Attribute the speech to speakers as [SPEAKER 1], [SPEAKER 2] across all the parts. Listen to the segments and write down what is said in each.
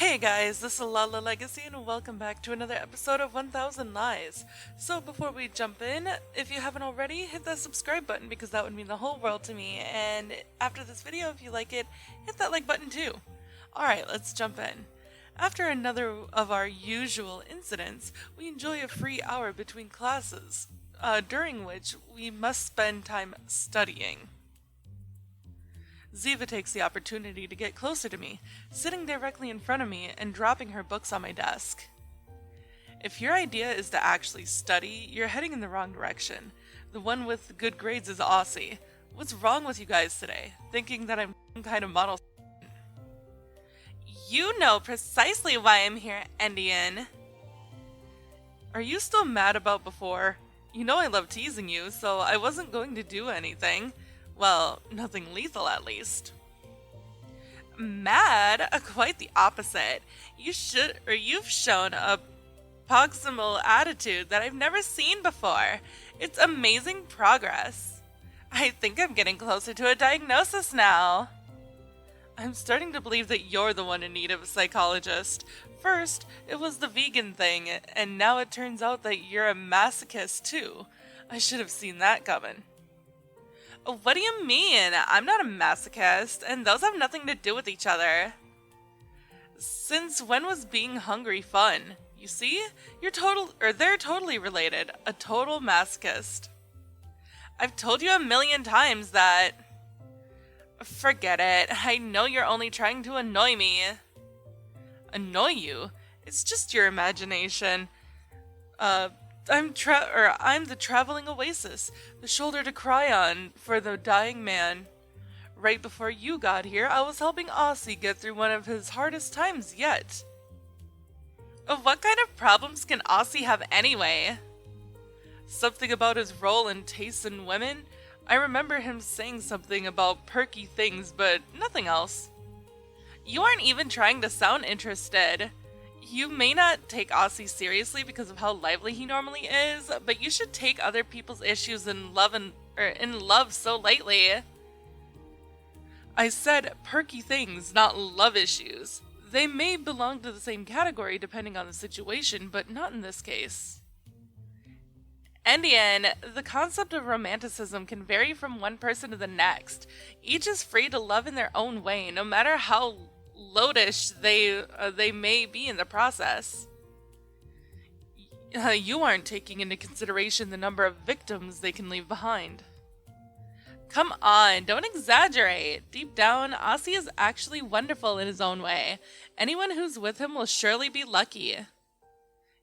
[SPEAKER 1] Hey guys, this is Lala Legacy and welcome back to another episode of 1000 Lies. So before we jump in, if you haven't already, hit that subscribe button because that would mean the whole world to me, and after this video, if you like it, hit that like button too. Alright, let's jump in. After another of our usual incidents, we enjoy a free hour between classes, during which we must spend time studying. Ziva takes the opportunity to get closer to me, sitting directly in front of me and dropping her books on my desk. If your idea is to actually study, you're heading in the wrong direction. The one with good grades is Aussie. What's wrong with you guys today? Thinking that I'm some kind of model? You know precisely why I'm here, Indian. Are you still mad about before? You know I love teasing you, so I wasn't going to do anything. Well, nothing lethal at least. Mad? Quite the opposite. You've shown a proximal attitude that I've never seen before. It's amazing progress. I think I'm getting closer to a diagnosis now. I'm starting to believe that you're the one in need of a psychologist. First, it was the vegan thing, and now it turns out that you're a masochist too. I should have seen that coming. What do you mean? I'm not a masochist, and those have nothing to do with each other. Since when was being hungry fun? You see? They're totally related. A total masochist. I've told you a million times that... Forget it. I know you're only trying to annoy me. Annoy you? It's just your imagination. I'm the traveling oasis, the shoulder to cry on for the dying man. Right before you got here, I was helping Aussie get through one of his hardest times yet. What kind of problems can Aussie have anyway? Something about his role and tastes in women? I remember him saying something about perky things, but nothing else. You aren't even trying to sound interested. You may not take Aussie seriously because of how lively he normally is, but you should take other people's issues in love so lightly. I said perky things, not love issues. They may belong to the same category depending on the situation, but not in this case. Indian, the concept of romanticism can vary from one person to the next. Each is free to love in their own way, no matter how loadish they may be in the process. You aren't taking into consideration the number of victims they can leave behind. Come on, don't exaggerate. Deep down, Aussie is actually wonderful in his own way. Anyone who's with him will surely be lucky.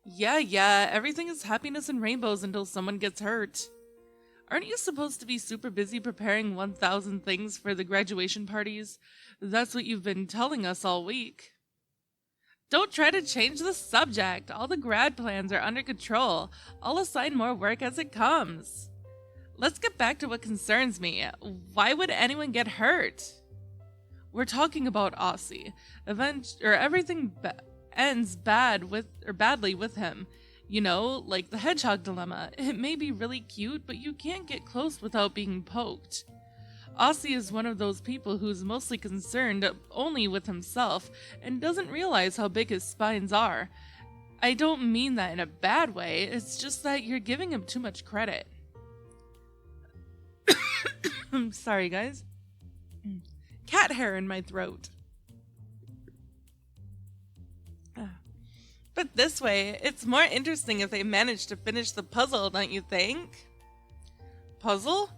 [SPEAKER 1] Yeah, everything is happiness and rainbows until someone gets hurt. Aren't you supposed to be super busy preparing 1,000 things for the graduation parties? That's what you've been telling us all week. Don't try to change the subject. All the grad plans are under control. I'll assign more work as it comes. Let's get back to what concerns me. Why would anyone get hurt? We're talking about Aussie. Everything ends badly with him. You know, like the hedgehog dilemma. It may be really cute, but you can't get close without being poked. Aussie is one of those people who's mostly concerned only with himself and doesn't realize how big his spines are. I don't mean that in a bad way, it's just that you're giving him too much credit. I'm sorry, guys. Cat hair in my throat. But this way, it's more interesting if they manage to finish the puzzle, don't you think? Puzzle?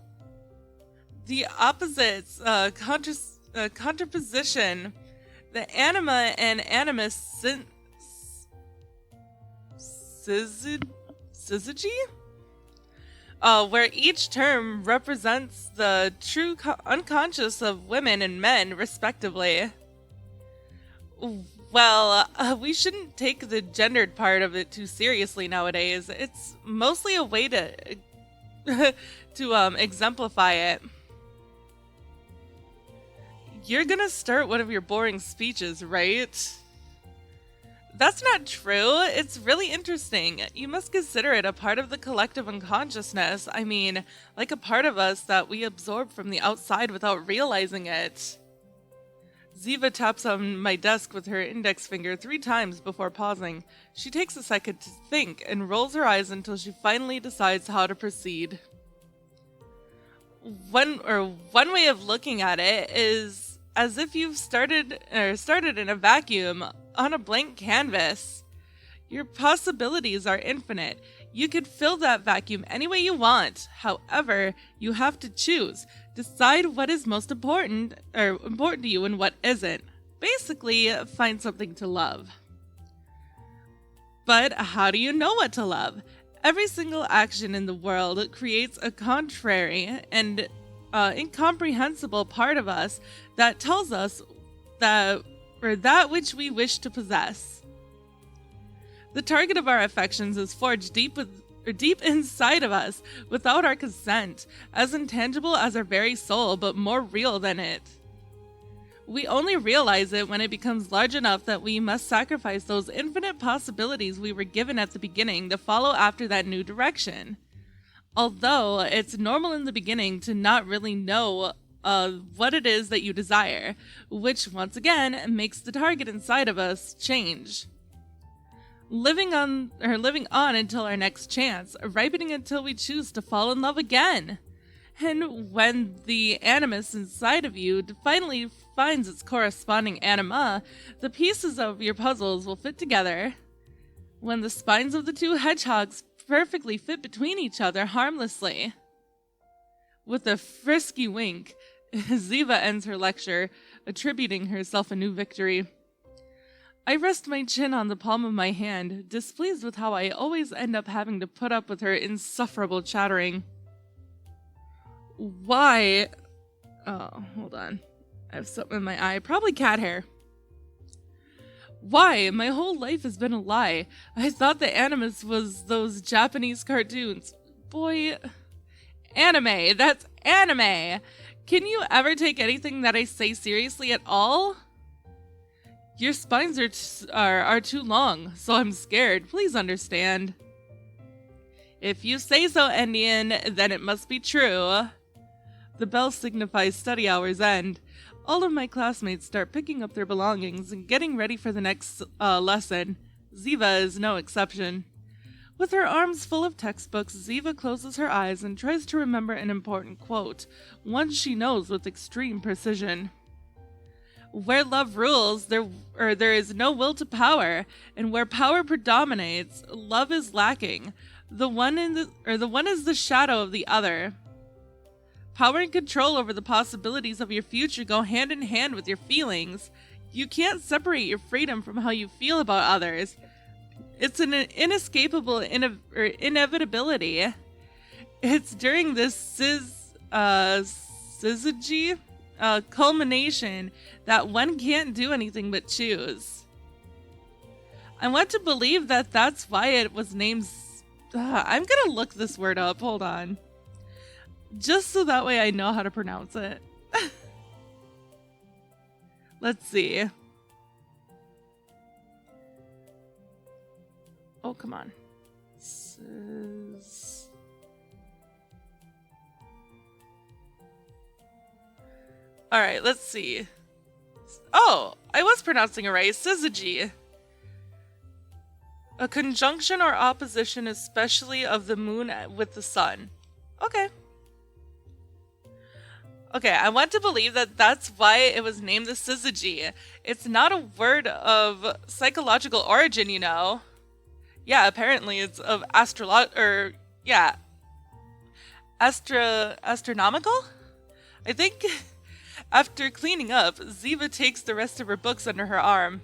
[SPEAKER 1] The opposites, contraposition, the anima and animus syzygy? Where each term represents the true unconscious of women and men, respectively. Well, we shouldn't take the gendered part of it too seriously nowadays. It's mostly a way to exemplify it. You're gonna start one of your boring speeches, right? That's not true. It's really interesting. You must consider it a part of the collective unconsciousness. I mean, like a part of us that we absorb from the outside without realizing it. Ziva taps on my desk with her index finger 3 times before pausing. She takes a second to think and rolls her eyes until she finally decides how to proceed. One way of looking at it is as if you've started in a vacuum on a blank canvas. Your possibilities are infinite. You could fill that vacuum any way you want. However, you have to choose. Decide what is most important to you and what isn't. Basically, find something to love. But how do you know what to love? Every single action in the world creates a contrary and incomprehensible part of us that tells us that which we wish to possess. The target of our affections is forged deep inside of us, without our consent, as intangible as our very soul, but more real than it. We only realize it when it becomes large enough that we must sacrifice those infinite possibilities we were given at the beginning to follow after that new direction. Although it's normal in the beginning to not really know what it is that you desire, which once again makes the target inside of us change. Living on until our next chance, ripening until we choose to fall in love again. And when the animus inside of you finally finds its corresponding anima, the pieces of your puzzles will fit together. When the spines of the two hedgehogs perfectly fit between each other harmlessly. With a frisky wink, Ziva ends her lecture, attributing herself a new victory. I rest my chin on the palm of my hand, displeased with how I always end up having to put up with her insufferable chattering. Why? Oh, hold on. I have something in my eye. Probably cat hair. Why? My whole life has been a lie. I thought the animus was those Japanese cartoons. Boy, anime. That's anime. Can you ever take anything that I say seriously at all? Your spines are too long, so I'm scared. Please understand. If you say so, Indian, then it must be true. The bell signifies study hours end. All of my classmates start picking up their belongings and getting ready for the next lesson. Ziva is no exception. With her arms full of textbooks, Ziva closes her eyes and tries to remember an important quote, one she knows with extreme precision. Where love rules, there is no will to power, and where power predominates, love is lacking. The one is the shadow of the other. Power and control over the possibilities of your future go hand in hand with your feelings. You can't separate your freedom from how you feel about others. It's an inescapable inevitability. It's during this syzygy culmination that one can't do anything but choose. I want to believe that that's why it was named... I'm gonna look this word up, hold on. Just so that way I know how to pronounce it. Let's see. Oh, come on. Alright, let's see. Oh, I was pronouncing it right. Syzygy. A conjunction or opposition, especially of the moon with the sun. Okay. Okay, I want to believe that that's why it was named the syzygy. It's not a word of psychological origin, you know. Yeah, apparently it's of astronomical? I think after cleaning up, Ziva takes the rest of her books under her arm.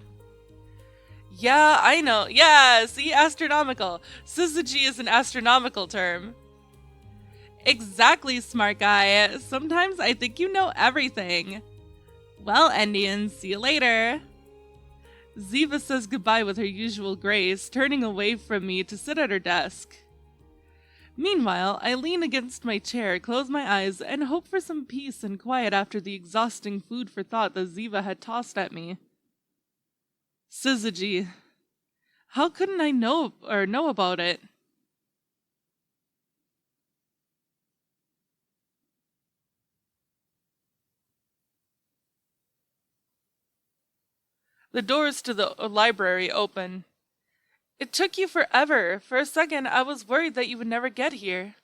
[SPEAKER 1] Yeah, I know. Yeah, see, astronomical. Syzygy is an astronomical term. Exactly, smart guy. Sometimes I think you know everything. Well, Indian, see you later. Ziva says goodbye with her usual grace, turning away from me to sit at her desk. Meanwhile, I lean against my chair, close my eyes, and hope for some peace and quiet after the exhausting food for thought that Ziva had tossed at me. Syzygy. How couldn't I know about it? The doors to the library open. It took you forever. For a second, I was worried that you would never get here.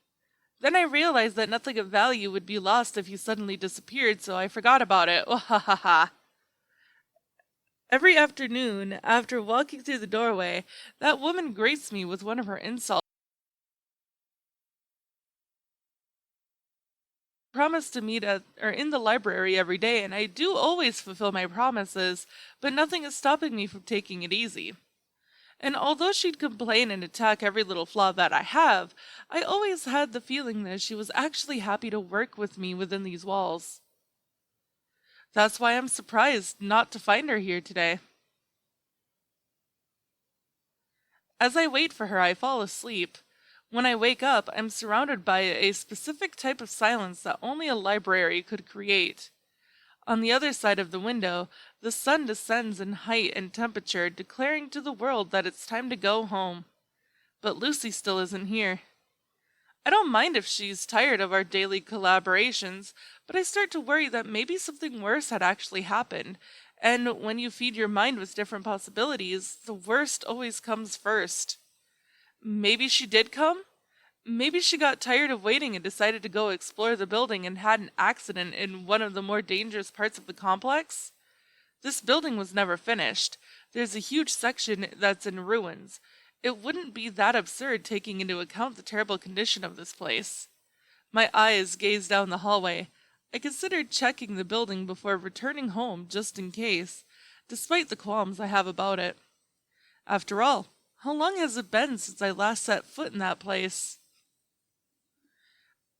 [SPEAKER 1] Then I realized that nothing of value would be lost if you suddenly disappeared, so I forgot about it. Oh, ha ha ha. Every afternoon, after walking through the doorway, that woman graced me with one of her insults. Promise to meet at or in the library every day, and I do always fulfill my promises, but nothing is stopping me from taking it easy. And although she'd complain and attack every little flaw that I have, I always had the feeling that she was actually happy to work with me within these walls. That's why I'm surprised not to find her here today. As I wait for her, I fall asleep. When I wake up, I'm surrounded by a specific type of silence that only a library could create. On the other side of the window, the sun descends in height and temperature, declaring to the world that it's time to go home. But Lucy still isn't here. I don't mind if she's tired of our daily collaborations, but I start to worry that maybe something worse had actually happened. And when you feed your mind with different possibilities, the worst always comes first. Maybe she did come? Maybe she got tired of waiting and decided to go explore the building and had an accident in one of the more dangerous parts of the complex? This building was never finished. There's a huge section that's in ruins. It wouldn't be that absurd taking into account the terrible condition of this place. My eyes gazed down the hallway. I considered checking the building before returning home just in case, despite the qualms I have about it. After all, how long has it been since I last set foot in that place?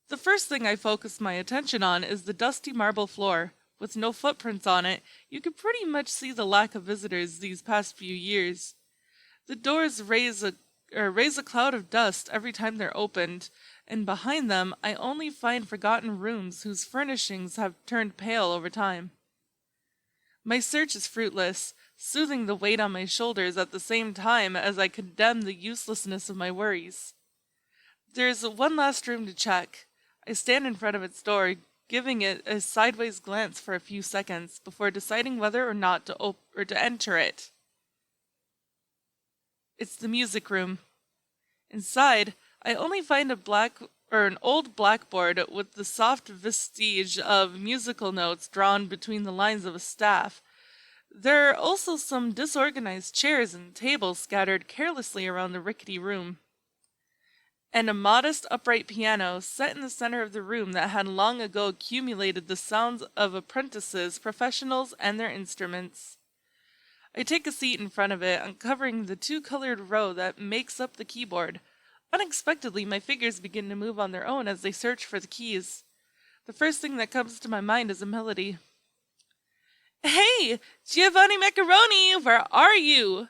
[SPEAKER 1] The first thing I focus my attention on is the dusty marble floor. With no footprints on it, you can pretty much see the lack of visitors these past few years. The doors raise a cloud of dust every time they're opened, and behind them I only find forgotten rooms whose furnishings have turned pale over time. My search is fruitless, soothing the weight on my shoulders at the same time as I condemn the uselessness of my worries. There's one last room to check. I stand in front of its door, giving it a sideways glance for a few seconds before deciding whether or not to enter it. It's the music room. Inside, I only find an old blackboard with the soft vestige of musical notes drawn between the lines of a staff. There are also some disorganized chairs and tables scattered carelessly around the rickety room, and a modest upright piano set in the center of the room that had long ago accumulated the sounds of apprentices, professionals, and their instruments. I take a seat in front of it, uncovering the two-colored row that makes up the keyboard. Unexpectedly, my fingers begin to move on their own as they search for the keys. The first thing that comes to my mind is a melody. "Hey, Giovanni Macaroni, where are you?"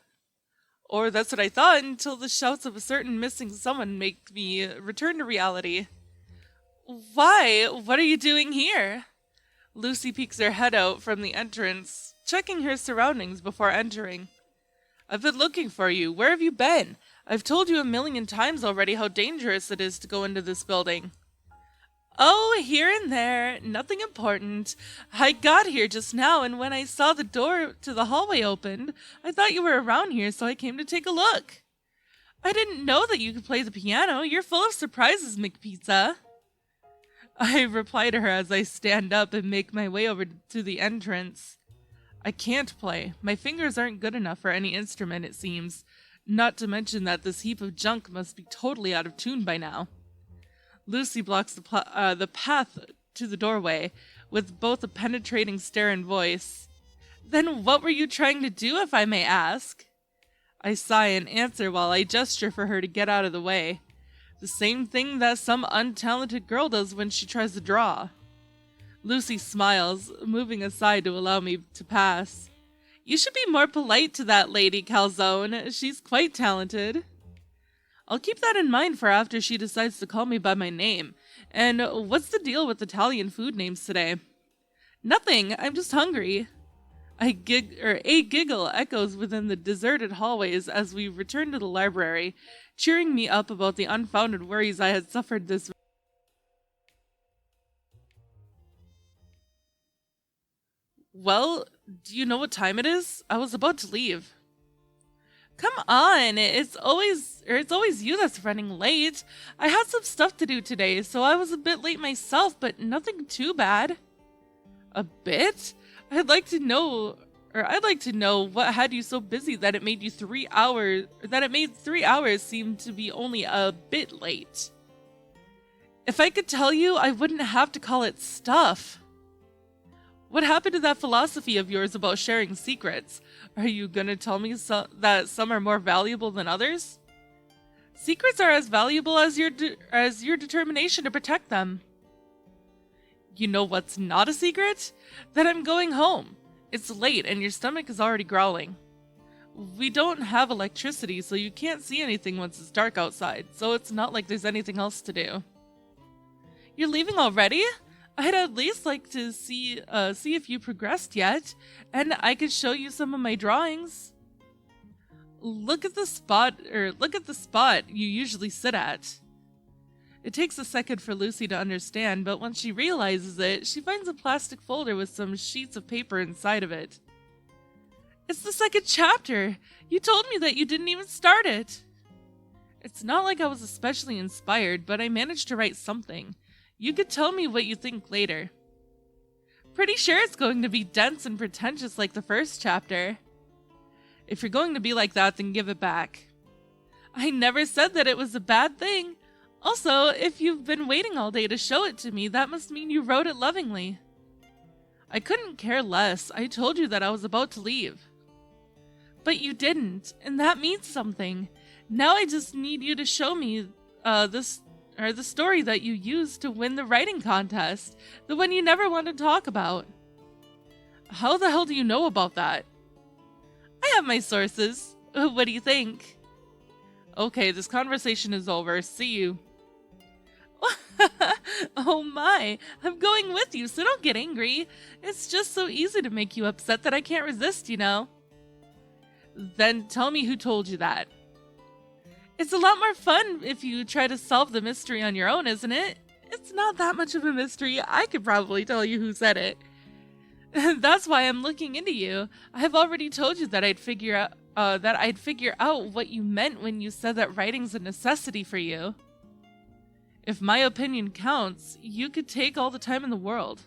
[SPEAKER 1] Or that's what I thought until the shouts of a certain missing someone make me return to reality. "Why? What are you doing here?" Lucy peeks her head out from the entrance, checking her surroundings before entering. "I've been looking for you. Where have you been? I've told you a million times already how dangerous it is to go into this building." "Oh, here and there. Nothing important. I got here just now, and when I saw the door to the hallway opened, I thought you were around here, so I came to take a look." "I didn't know that you could play the piano. You're full of surprises, McPizza." I reply to her as I stand up and make my way over to the entrance. I can't play. My fingers aren't good enough for any instrument, it seems. Not to mention that this heap of junk must be totally out of tune by now. Lucy blocks the path to the doorway with both a penetrating stare and voice. "Then what were you trying to do, if I may ask?" I sigh and answer while I gesture for her to get out of the way. The same thing that some untalented girl does when she tries to draw. Lucy smiles, moving aside to allow me to pass. "You should be more polite to that lady, Calzone. She's quite talented." I'll keep that in mind for after she decides to call me by my name. And what's the deal with Italian food names today? "Nothing, I'm just hungry." A giggle echoes within the deserted hallways as we return to the library, cheering me up about the unfounded worries I had suffered this. Well, do you know what time it is? I was about to leave. Come on, it's always you that's running late. I had some stuff to do today, so I was a bit late myself, but nothing too bad. A bit? I'd like to know what had you so busy that it made 3 hours seem to be only a bit late. If I could tell you, I wouldn't have to call it stuff. What happened to that philosophy of yours about sharing secrets? Are you gonna tell me that some are more valuable than others? Secrets are as valuable as your determination to protect them. You know what's not a secret? That I'm going home. It's late and your stomach is already growling. We don't have electricity, so you can't see anything once it's dark outside, so it's not like there's anything else to do. You're leaving already? I'd at least like to see if you progressed yet, and I could show you some of my drawings. Look at the spot you usually sit at. It takes a second for Lucy to understand, but once she realizes it, she finds a plastic folder with some sheets of paper inside of it. It's the second chapter! You told me that you didn't even start it! It's not like I was especially inspired, but I managed to write something. You could tell me what you think later. Pretty sure it's going to be dense and pretentious like the first chapter. If you're going to be like that, then give it back. I never said that it was a bad thing. Also, if you've been waiting all day to show it to me, that must mean you wrote it lovingly. I couldn't care less. I told you that I was about to leave. But you didn't, and that means something. Now I just need you to show me the story that you used to win the writing contest, the one you never wanted to talk about. How the hell do you know about that? I have my sources. What do you think? Okay, this conversation is over. See you. Oh my, I'm going with you, so don't get angry. It's just so easy to make you upset that I can't resist, you know. Then tell me who told you that. It's a lot more fun if you try to solve the mystery on your own, isn't it? It's not that much of a mystery. I could probably tell you who said it. That's why I'm looking into you. I've already told you that I'd figure out what you meant when you said that writing's a necessity for you. If my opinion counts, you could take all the time in the world.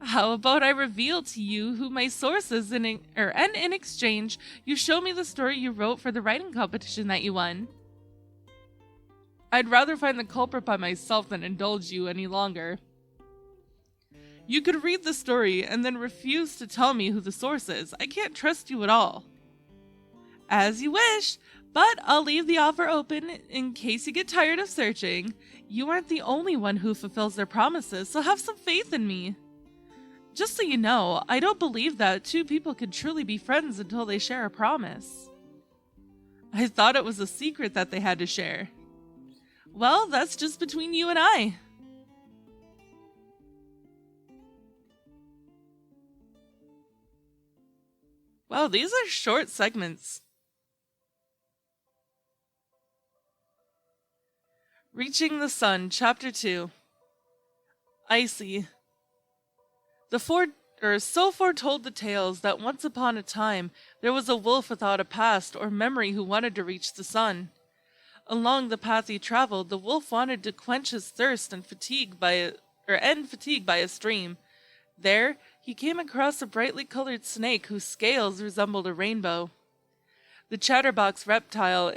[SPEAKER 1] How about I reveal to you who my source is, and in exchange, you show me the story you wrote for the writing competition that you won? I'd rather find the culprit by myself than indulge you any longer. You could read the story and then refuse to tell me who the source is. I can't trust you at all. As you wish, but I'll leave the offer open in case you get tired of searching. You aren't the only one who fulfills their promises, so have some faith in me. Just so you know, I don't believe that two people can truly be friends until they share a promise. I thought it was a secret that they had to share. Well, that's just between you and I. Wow, these are short segments. Reaching the Sun, Chapter 2. Icy. So foretold the tales that once upon a time there was a wolf without a past or memory who wanted to reach the sun. Along the path he traveled, the wolf wanted to quench his thirst and fatigue by a stream. There, he came across a brightly colored snake whose scales resembled a rainbow. The chatterbox reptile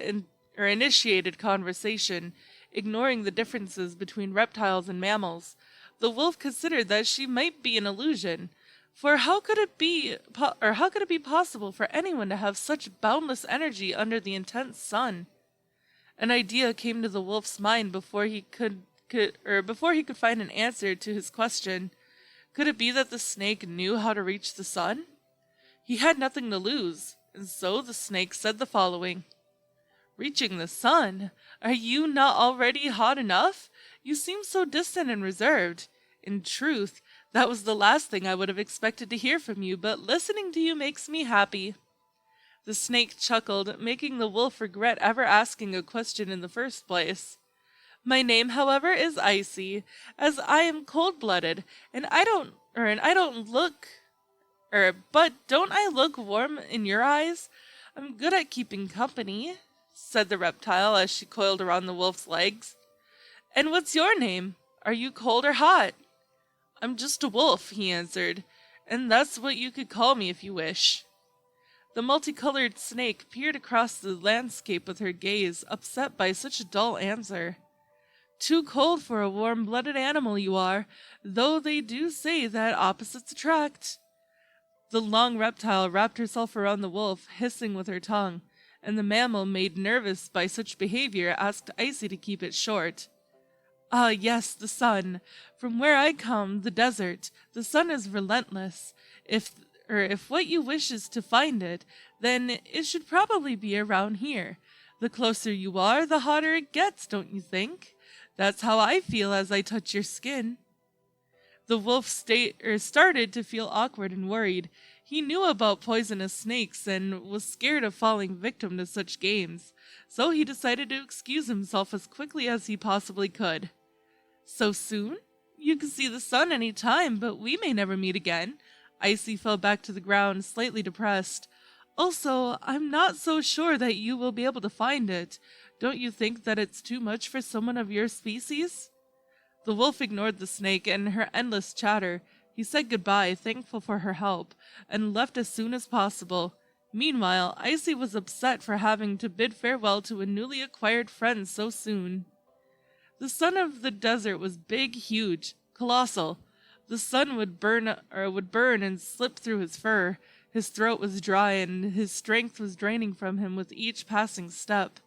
[SPEAKER 1] initiated conversation, ignoring the differences between reptiles and mammals. The wolf considered that she might be an illusion, for how could it be possible for anyone to have such boundless energy under the intense sun? An idea came to the wolf's mind before he could find an answer to his question. Could it be that the snake knew how to reach the sun? He had nothing to lose, and so the snake said the following. Reaching the sun? Are you not already hot enough? You seem so distant and reserved. In truth, that was the last thing I would have expected to hear from you, but listening to you makes me happy. The snake chuckled, making the wolf regret ever asking a question in the first place. My name, however, is Icy, as I am cold-blooded, and I don't look But don't I look warm in your eyes? I'm good at keeping company, said the reptile as she coiled around the wolf's legs. And what's your name? Are you cold or hot? I'm just a wolf, he answered, and that's what you could call me if you wish. The multicolored snake peered across the landscape with her gaze, upset by such a dull answer. Too cold for a warm-blooded animal you are, though they do say that opposites attract. The long reptile wrapped herself around the wolf, hissing with her tongue, and the mammal, made nervous by such behavior, asked Icy to keep it short. Ah, yes, the sun. From where I come, the desert, the sun is relentless. If what you wish is to find it, then it should probably be around here. The closer you are, the hotter it gets, don't you think? That's how I feel as I touch your skin. The wolf started to feel awkward and worried. He knew about poisonous snakes and was scared of falling victim to such games, so he decided to excuse himself as quickly as he possibly could. So soon? You can see the sun any time, but we may never meet again. Icy fell back to the ground, slightly depressed. Also, I'm not so sure that you will be able to find it. Don't you think that it's too much for someone of your species? The wolf ignored the snake and her endless chatter. He said goodbye, thankful for her help, and left as soon as possible. Meanwhile, Icy was upset for having to bid farewell to a newly acquired friend so soon. The sun of the desert was big, huge, colossal. The sun would burn and slip through his fur. His throat was dry and his strength was draining from him with each passing step.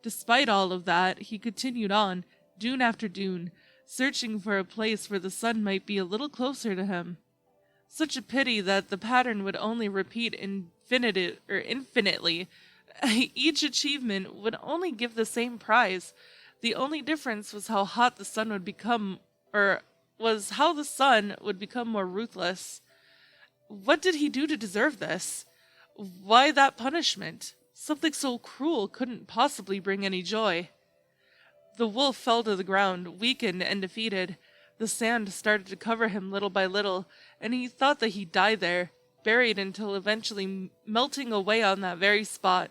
[SPEAKER 1] Despite all of that, he continued on, dune after dune, searching for a place where the sun might be a little closer to him. Such a pity that the pattern would only repeat infinitely. Each achievement would only give the same prize. The only difference was how hot the sun would become, or was how the sun would become more ruthless. What did he do to deserve this? Why that punishment? Something so cruel couldn't possibly bring any joy. The wolf fell to the ground, weakened and defeated. The sand started to cover him little by little, and he thought that he'd die there, buried until eventually melting away on that very spot.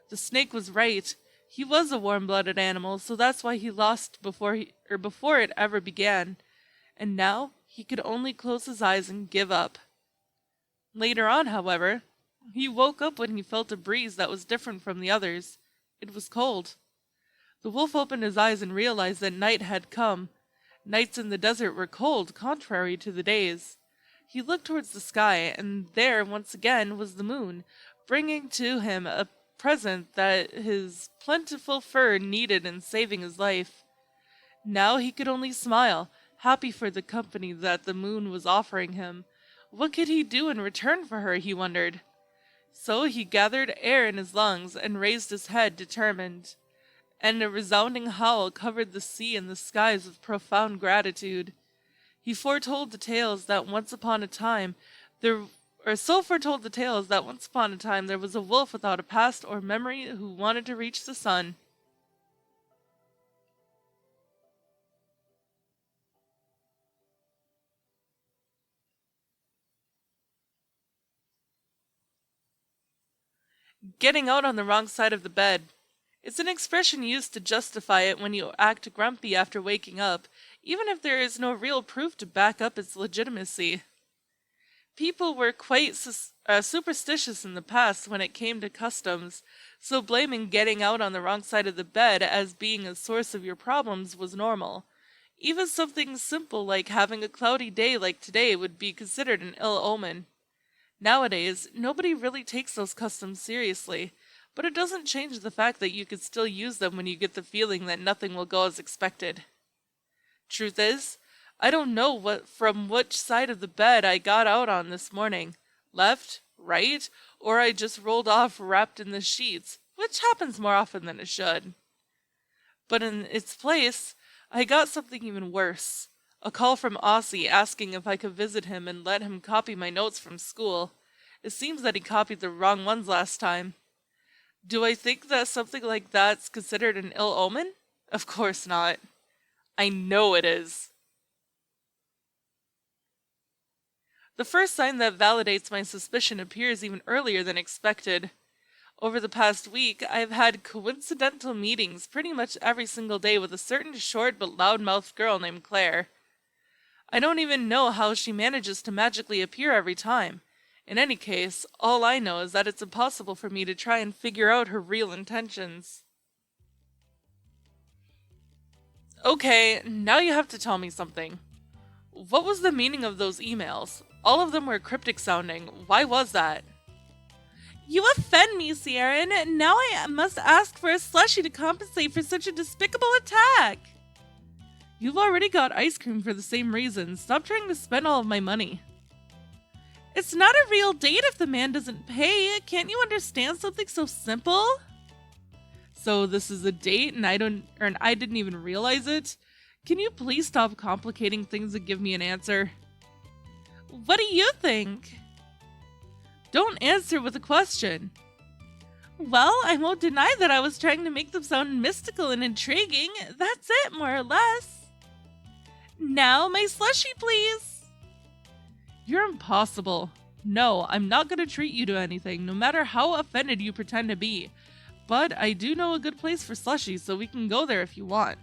[SPEAKER 1] The snake was right. He was a warm-blooded animal, so that's why he lost before it ever began. And now he could only close his eyes and give up. Later on, however, he woke up when he felt a breeze that was different from the others. It was cold. The wolf opened his eyes and realized that night had come. Nights in the desert were cold, contrary to the days. He looked towards the sky, and there, once again, was the moon, bringing to him a present that his plentiful fur needed in saving his life. Now he could only smile, happy for the company that the moon was offering him. What could he do in return for her, he wondered. So he gathered air in his lungs and raised his head, determined. And a resounding howl covered the sea and the skies with profound gratitude. He foretold the tales that once upon a time there was a wolf without a past or memory who wanted to reach the sun. Getting out on the wrong side of the bed. It's an expression used to justify it when you act grumpy after waking up, even if there is no real proof to back up its legitimacy. People were quite superstitious in the past when it came to customs, so blaming getting out on the wrong side of the bed as being a source of your problems was normal. Even something simple like having a cloudy day like today would be considered an ill omen. Nowadays, nobody really takes those customs seriously, but it doesn't change the fact that you could still use them when you get the feeling that nothing will go as expected. Truth is, I don't know from which side of the bed I got out on this morning. Left, right, or I just rolled off wrapped in the sheets, which happens more often than it should. But in its place, I got something even worse. A call from Aussie asking if I could visit him and let him copy my notes from school. It seems that he copied the wrong ones last time. Do I think that something like that's considered an ill omen? Of course not. I know it is. The first sign that validates my suspicion appears even earlier than expected. Over the past week, I've had coincidental meetings pretty much every single day with a certain short but loud-mouthed girl named Claire. I don't even know how she manages to magically appear every time. In any case, all I know is that it's impossible for me to try and figure out her real intentions. Okay, now you have to tell me something. What was the meaning of those emails? All of them were cryptic sounding. Why was that? You offend me, Sierra. Now I must ask for a slushie to compensate for such a despicable attack. You've already got ice cream for the same reason. Stop trying to spend all of my money. It's not a real date if the man doesn't pay. Can't you understand something so simple? So this is a date and I didn't even realize it? Can you please stop complicating things and give me an answer? What do you think? Don't answer with a question. Well, I won't deny that I was trying to make them sound mystical and intriguing. That's it, more or less. Now, my slushie, please. You're impossible. No, I'm not going to treat you to anything, no matter how offended you pretend to be. But I do know a good place for slushies, so we can go there if you want.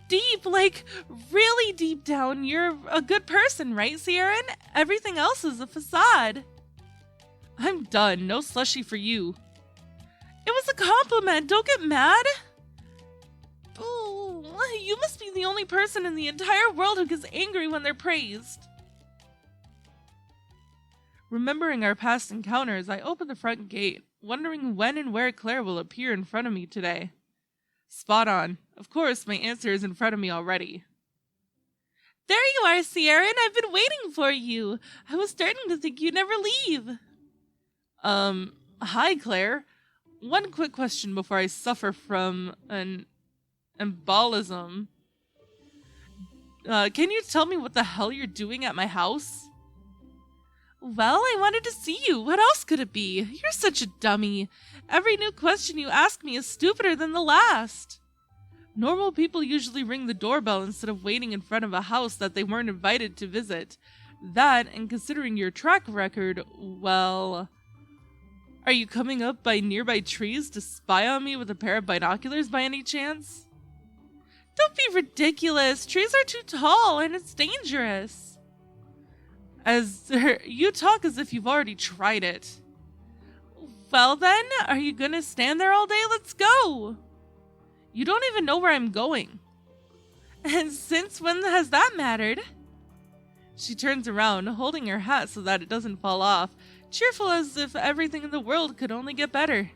[SPEAKER 1] Deep, like really deep down, you're a good person, right, Sierra? Everything else is a facade. I'm done. No slushie for you. It was a compliment. Don't get mad. Ooh, you must be the only person in the entire world who gets angry when they're praised. Remembering our past encounters, I open the front gate, wondering when and where Claire will appear in front of me today. Spot on. Of course, my answer is in front of me already. There you are, Sierra, and I've been waiting for you. I was starting to think you'd never leave. Hi, Claire. One quick question before I suffer from an embolism. Can you tell me what the hell you're doing at my house? Well, I wanted to see you. What else could it be? You're such a dummy. Every new question you ask me is stupider than the last. Normal people usually ring the doorbell instead of waiting in front of a house that they weren't invited to visit. That, and considering your track record, well... Are you coming up by nearby trees to spy on me with a pair of binoculars by any chance? Don't be ridiculous. Trees are too tall and it's dangerous. You talk as if you've already tried it. Well then, are you gonna stand there all day? Let's go! You don't even know where I'm going. And since when has that mattered? She turns around, holding her hat so that it doesn't fall off, cheerful as if everything in the world could only get better.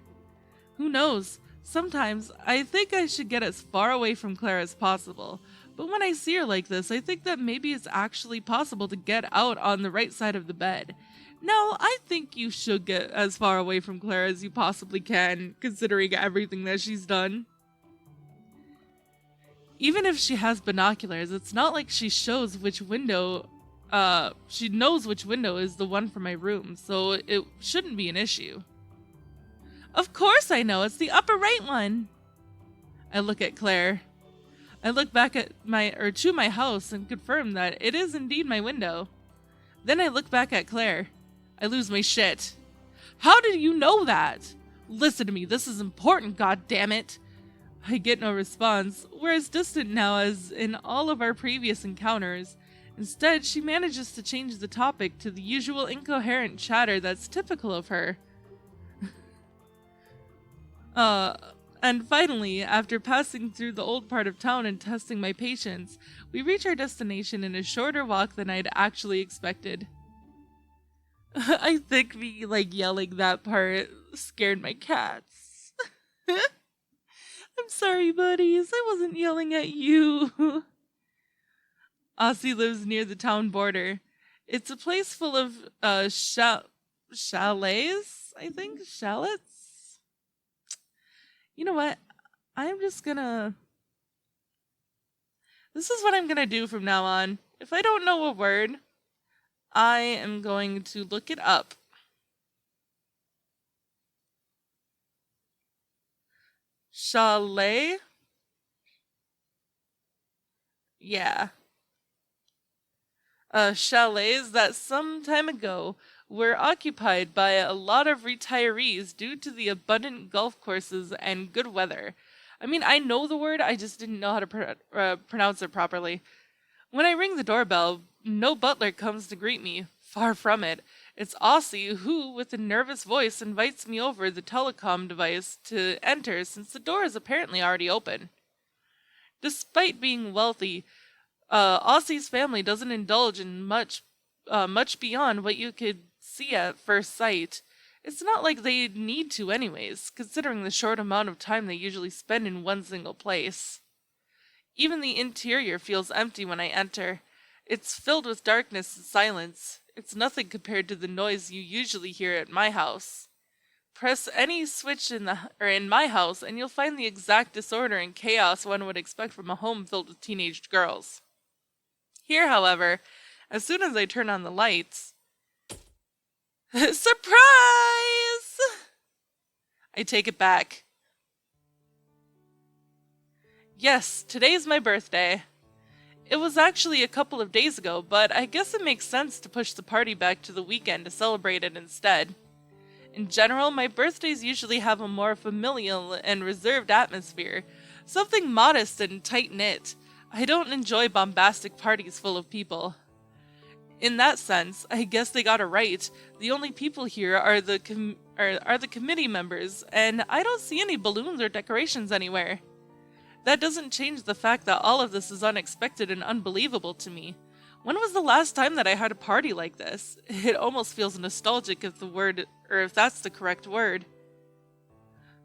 [SPEAKER 1] Who knows? Sometimes I think I should get as far away from Claire as possible. But when I see her like this, I think that maybe it's actually possible to get out on the right side of the bed. No, I think you should get as far away from Claire as you possibly can, considering everything that she's done. Even if she has binoculars, it's not like she knows which window is the one for my room, so it shouldn't be an issue. Of course I know, it's the upper right one. I look at Claire. I look back at to my house and confirm that it is indeed my window. Then I look back at Claire. I lose my shit. How did you know that? Listen to me, this is important, goddammit. I get no response. We're as distant now as in all of our previous encounters. Instead, she manages to change the topic to the usual incoherent chatter that's typical of her. And finally, after passing through the old part of town and testing my patience, we reach our destination in a shorter walk than I'd actually expected. I think me, yelling that part scared my cats. I'm sorry, buddies. I wasn't yelling at you. Aussie lives near the town border. It's a place full of, chalets, I think? Shallots? You know what? This is what I'm gonna do from now on. If I don't know a word, I am going to look it up. Chalet? Yeah. chalets that some time ago were occupied by a lot of retirees due to the abundant golf courses and good weather. I mean, I know the word, I just didn't know how to pronounce it properly. When I ring the doorbell, no butler comes to greet me. Far from it. It's Aussie who, with a nervous voice, invites me over the telecom device to enter since the door is apparently already open. Despite being wealthy, Aussie's family doesn't indulge in much beyond what you could see at first sight. It's not like they need to anyways, considering the short amount of time they usually spend in one single place. Even the interior feels empty when I enter. It's filled with darkness and silence. It's nothing compared to the noise you usually hear at my house. Press any switch in my house and you'll find the exact disorder and chaos one would expect from a home filled with teenage girls. Here, however, as soon as I turn on the lights, surprise! I take it back. Yes, today's my birthday. It was actually a couple of days ago, but I guess it makes sense to push the party back to the weekend to celebrate it instead. In general, my birthdays usually have a more familial and reserved atmosphere, something modest and tight-knit. I don't enjoy bombastic parties full of people. In that sense, I guess they got it right. The only people here are the committee members, and I don't see any balloons or decorations anywhere. That doesn't change the fact that all of this is unexpected and unbelievable to me. When was the last time that I had a party like this? It almost feels nostalgic if that's the correct word.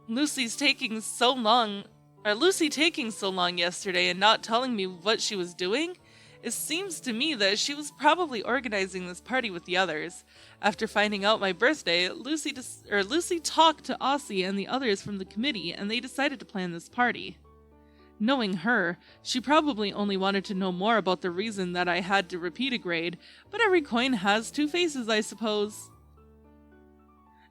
[SPEAKER 1] Lucy taking so long yesterday and not telling me what she was doing? It seems to me that she was probably organizing this party with the others. After finding out my birthday, Lucy talked to Aussie and the others from the committee and they decided to plan this party. Knowing her, she probably only wanted to know more about the reason that I had to repeat a grade, but every coin has two faces, I suppose.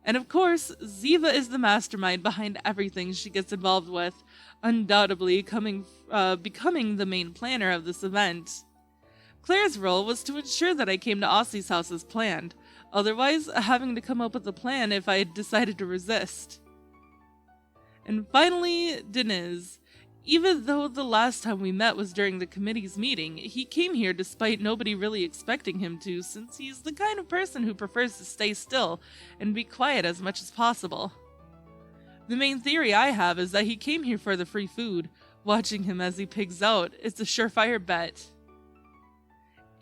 [SPEAKER 1] And of course, Ziva is the mastermind behind everything she gets involved with, undoubtedly becoming the main planner of this event. Claire's role was to ensure that I came to Aussie's house as planned, otherwise having to come up with a plan if I had decided to resist. And finally, Deniz. Even though the last time we met was during the committee's meeting, he came here despite nobody really expecting him to, since he's the kind of person who prefers to stay still and be quiet as much as possible. The main theory I have is that he came here for the free food. Watching him as he pigs out, it's a surefire bet.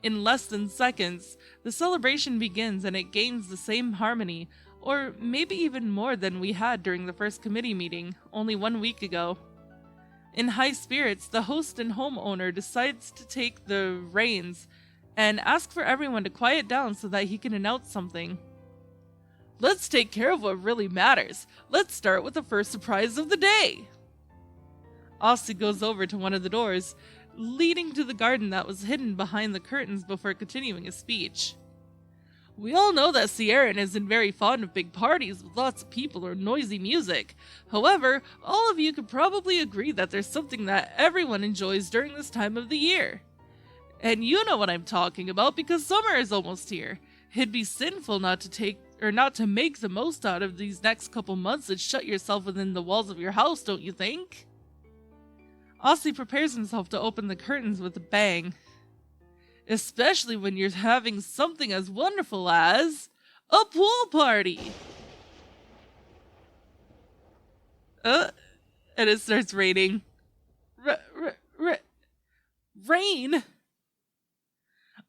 [SPEAKER 1] In less than seconds, the celebration begins and it gains the same harmony, or maybe even more than we had during the first committee meeting, only 1 week ago. In high spirits, the host and homeowner decides to take the reins and ask for everyone to quiet down so that he can announce something. Let's take care of what really matters. Let's start with the first surprise of the day. Aussie goes over to one of the doors, leading to the garden that was hidden behind the curtains before continuing his speech. We all know that Sierran isn't very fond of big parties with lots of people or noisy music. However, all of you could probably agree that there's something that everyone enjoys during this time of the year. And you know what I'm talking about because summer is almost here. It'd be sinful not to make the most out of these next couple months and shut yourself within the walls of your house, don't you think? Aussie prepares himself to open the curtains with a bang. Especially when you're having something as wonderful as a pool party. And it starts raining. Rain?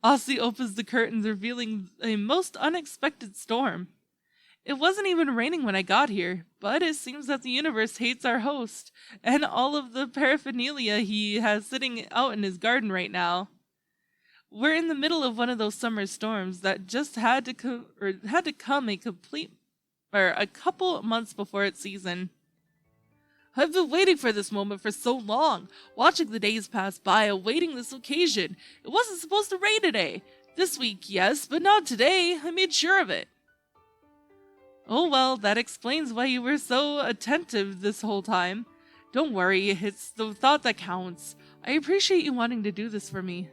[SPEAKER 1] Aussie opens the curtains, revealing a most unexpected storm. It wasn't even raining when I got here, but it seems that the universe hates our host and all of the paraphernalia he has sitting out in his garden right now. We're in the middle of one of those summer storms that just had to come a couple months before its season. I've been waiting for this moment for so long, watching the days pass by, awaiting this occasion. It wasn't supposed to rain today. This week, yes, but not today. I made sure of it. Oh well, that explains why you were so attentive this whole time. Don't worry, it's the thought that counts. I appreciate you wanting to do this for me.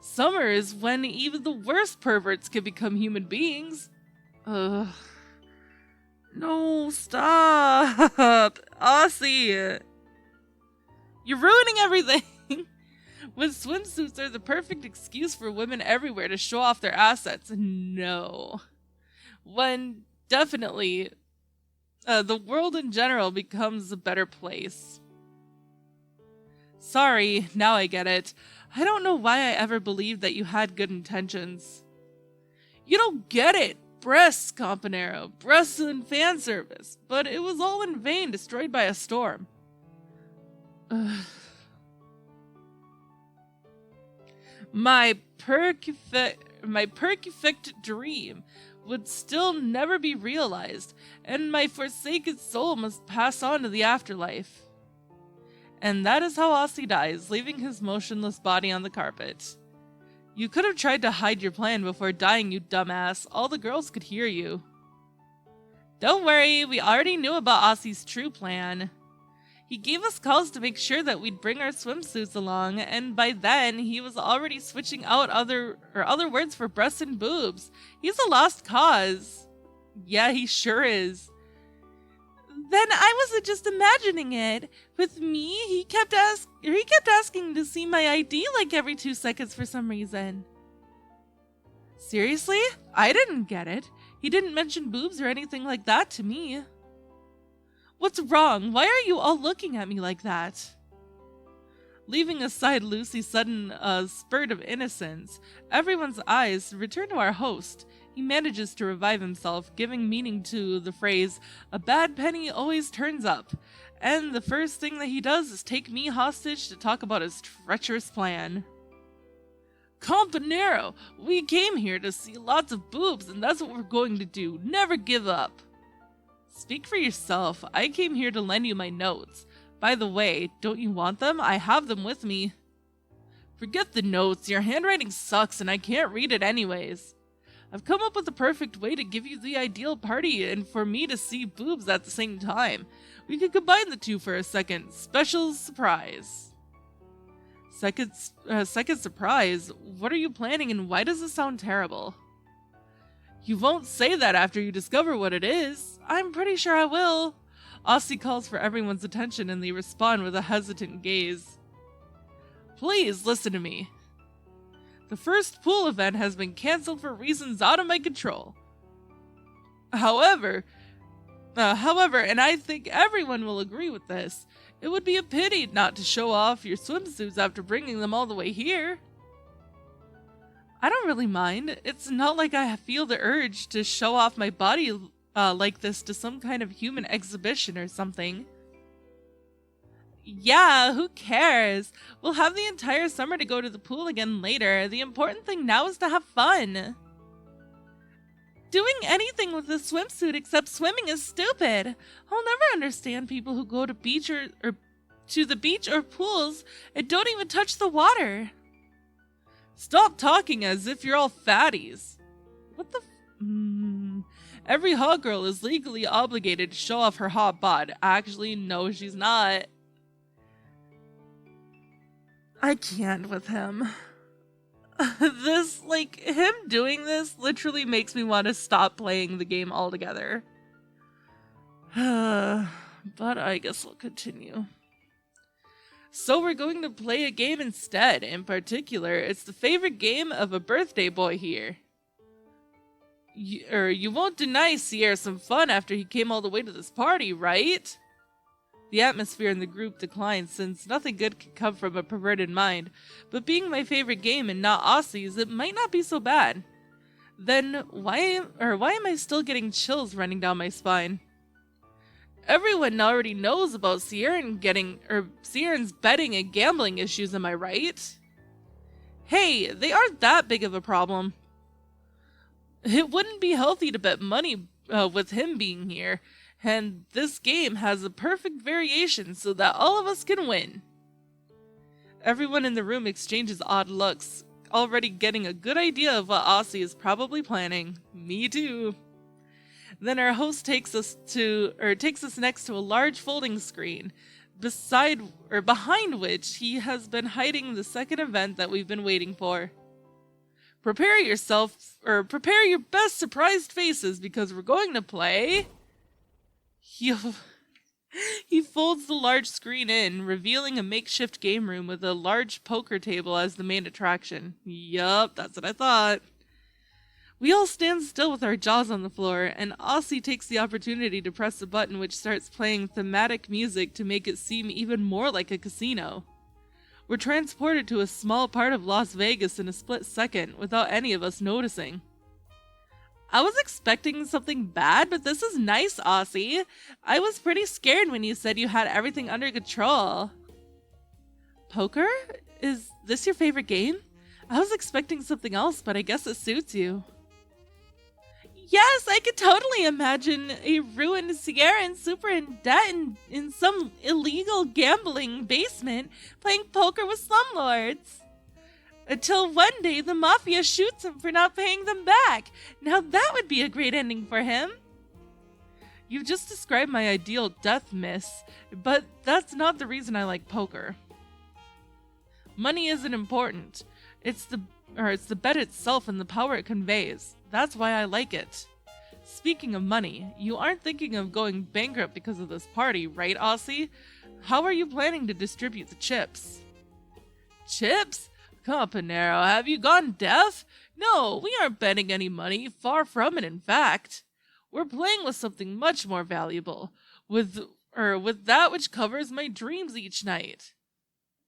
[SPEAKER 1] Summer is when even the worst perverts can become human beings. Ugh. No, stop. Aussie. You're ruining everything. When swimsuits are the perfect excuse for women everywhere to show off their assets, no. When definitely the world in general becomes a better place. Sorry, now I get it. I don't know why I ever believed that you had good intentions. You don't get it! Breasts, Campanero, breasts and fan service. But it was all in vain, destroyed by a storm. My perfect dream would still never be realized, and my forsaken soul must pass on to the afterlife. And that is how Aussie dies, leaving his motionless body on the carpet. You could have tried to hide your plan before dying, you dumbass. All the girls could hear you. Don't worry, we already knew about Aussie's true plan. He gave us calls to make sure that we'd bring our swimsuits along, and by then, he was already switching out other words for breasts and boobs. He's a lost cause. Yeah, he sure is. Then I wasn't just imagining it. With me, he kept asking to see my ID like every 2 seconds for some reason. Seriously? I didn't get it. He didn't mention boobs or anything like that to me. What's wrong? Why are you all looking at me like that? Leaving aside Lucy's sudden spurt of innocence, everyone's eyes return to our host. He manages to revive himself, giving meaning to the phrase, "A bad penny always turns up." And the first thing that he does is take me hostage to talk about his treacherous plan. Campanero, we came here to see lots of boobs, and that's what we're going to do. Never give up. Speak for yourself. I came here to lend you my notes. By the way, don't you want them? I have them with me. Forget the notes. Your handwriting sucks, and I can't read it anyways. I've come up with the perfect way to give you the ideal party and for me to see boobs at the same time. We could combine the two for a second. Special surprise. Second surprise? What are you planning and why does it sound terrible? You won't say that after you discover what it is. I'm pretty sure I will. Aussie calls for everyone's attention and they respond with a hesitant gaze. Please listen to me. The first pool event has been cancelled for reasons out of my control. However, and I think everyone will agree with this, it would be a pity not to show off your swimsuits after bringing them all the way here. I don't really mind. It's not like I feel the urge to show off my body like this to some kind of human exhibition or something. Yeah, who cares? We'll have the entire summer to go to the pool again later. The important thing now is to have fun. Doing anything with a swimsuit except swimming is stupid. I'll never understand people who go to the beach or pools and don't even touch the water. Stop talking as if you're all fatties. What the Every hot girl is legally obligated to show off her hot bod. Actually, no, she's not. I can't with him. Him doing this literally makes me want to stop playing the game altogether. But I guess we'll continue. So we're going to play a game instead. In particular, it's the favorite game of a birthday boy here. You won't deny Sierra some fun after he came all the way to this party, right? The atmosphere in the group declines since nothing good can come from a perverted mind, but being my favorite game and not Aussie's, it might not be so bad. Then why am I still getting chills running down my spine? Everyone already knows about Sierra's betting and gambling issues, am I right? Hey, they aren't that big of a problem. It wouldn't be healthy to bet money with him being here. And this game has a perfect variation so that all of us can win. Everyone in the room exchanges odd looks, already getting a good idea of what Aussie is probably planning. Me too. Then our host takes us next to a large folding screen, behind which he has been hiding the second event that we've been waiting for. Prepare yourself, or prepare your best surprised faces because we're going to play. He, he folds the large screen in, revealing a makeshift game room with a large poker table as the main attraction. Yup, that's what I thought. We all stand still with our jaws on the floor, and Aussie takes the opportunity to press a button which starts playing thematic music to make it seem even more like a casino. We're transported to a small part of Las Vegas in a split second, without any of us noticing. I was expecting something bad, but this is nice, Aussie. I was pretty scared when you said you had everything under control. Poker? Is this your favorite game? I was expecting something else, but I guess it suits you. Yes, I could totally imagine a ruined Sierran super in debt in some illegal gambling basement playing poker with slumlords. Until one day the mafia shoots him for not paying them back. Now that would be a great ending for him. You've just described my ideal death, miss, but that's not the reason I like poker. Money isn't important. It's the bet itself and the power it conveys. That's why I like it. Speaking of money, you aren't thinking of going bankrupt because of this party, right, Aussie? How are you planning to distribute the chips? Chips? Come on, Panero, have you gone deaf? No, we aren't betting any money, far from it, in fact. We're playing with something much more valuable, with that which covers my dreams each night.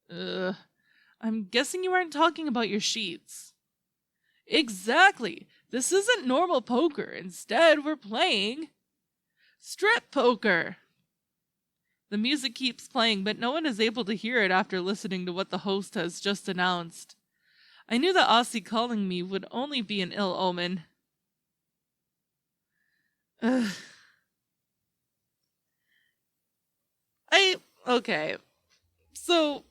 [SPEAKER 1] I'm guessing you aren't talking about your sheets. Exactly. This isn't normal poker. Instead, we're playing strip poker. The music keeps playing, but no one is able to hear it after listening to what the host has just announced. I knew that Aussie calling me would only be an ill omen. Okay. So,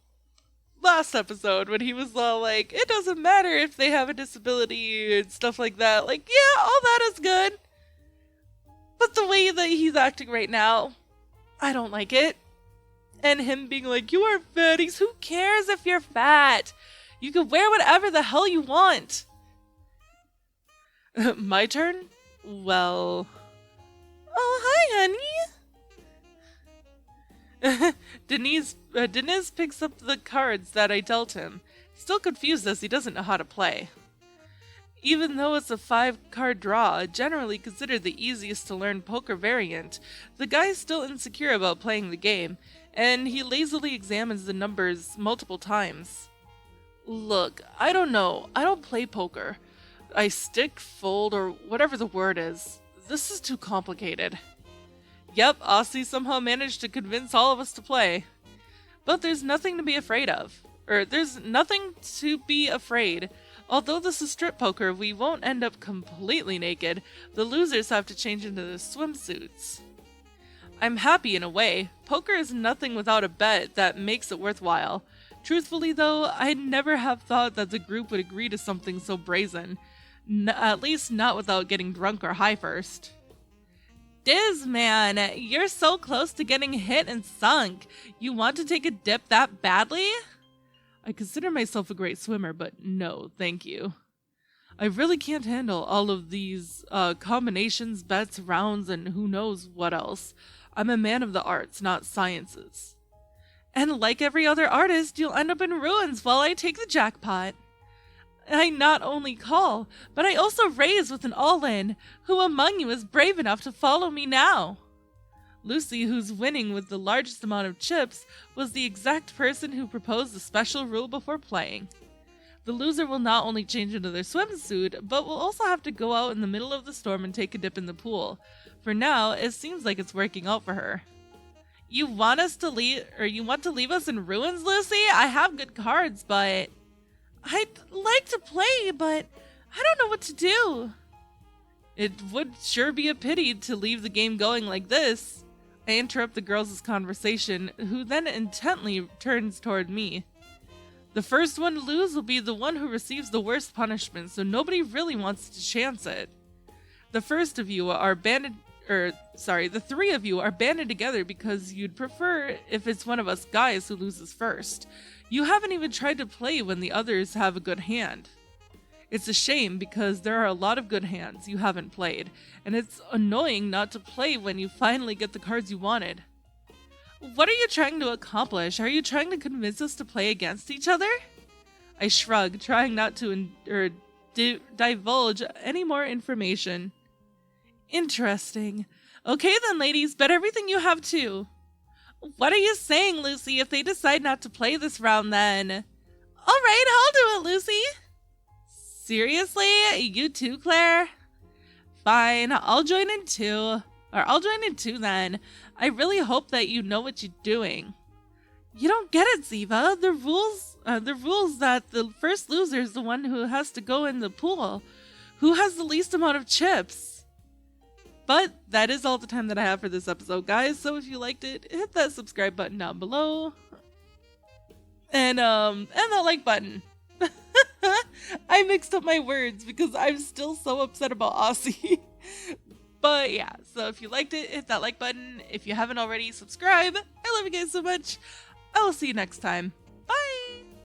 [SPEAKER 1] last episode when he was all like, it doesn't matter if they have a disability and stuff like that. Like, yeah, all that is good. But the way that he's acting right now, I don't like it. And him being like, you are fatties. Who cares if you're fat? You can wear whatever the hell you want. My turn? Well... Oh, hi, honey. Denise picks up the cards that I dealt him, still confused as he doesn't know how to play. Even though it's a 5-card draw, generally considered the easiest to learn poker variant, the guy's still insecure about playing the game, and he lazily examines the numbers multiple times. Look, I don't know. I don't play poker. I stick, fold, or whatever the word is. This is too complicated. Yep, Aussie somehow managed to convince all of us to play. But there's nothing to be afraid of. There's nothing to be afraid. Although this is strip poker, we won't end up completely naked. The losers have to change into their swimsuits. I'm happy in a way. Poker is nothing without a bet that makes it worthwhile. Truthfully though, I'd never have thought that the group would agree to something so brazen. At least not without getting drunk or high first. Diz, man, you're so close to getting hit and sunk. You want to take a dip that badly? I consider myself a great swimmer, but no, thank you. I really can't handle all of these combinations, bets, rounds, and who knows what else. I'm a man of the arts, not sciences. And like every other artist, you'll end up in ruins while I take the jackpot. I not only call, but I also raise with an all-in. Who among you is brave enough to follow me now? Lucy, who's winning with the largest amount of chips, was the exact person who proposed the special rule before playing. The loser will not only change into their swimsuit, but will also have to go out in the middle of the storm and take a dip in the pool. For now, it seems like it's working out for her. You want to leave us in ruins, Lucy? I have good cards, but... I'd like to play, but I don't know what to do. It would sure be a pity to leave the game going like this. I interrupt the girls' conversation, who then intently turns toward me. The first one to lose will be the one who receives the worst punishment, so nobody really wants to chance it. The three of you are banded together because you'd prefer if it's one of us guys who loses first. You haven't even tried to play when the others have a good hand. It's a shame because there are a lot of good hands you haven't played, and it's annoying not to play when you finally get the cards you wanted. What are you trying to accomplish? Are you trying to convince us to play against each other? I shrug, trying not to divulge any more information. Interesting. Okay then, ladies, bet everything you have too. What are you saying, Lucy? If they decide not to play this round, then... Alright, I'll do it, Lucy. Seriously? You too, Claire? Fine, I'll join in too. Or I'll join in too then. I really hope that you know what you're doing. You don't get it, Ziva. The rules that the first loser is the one who has to go in the pool. Who has the least amount of chips? But that is all the time that I have for this episode, guys. So if you liked it, hit that subscribe button down below. And that like button. I mixed up my words because I'm still so upset about Aussie. But yeah, so if you liked it, hit that like button. If you haven't already, subscribe. I love you guys so much. I will see you next time.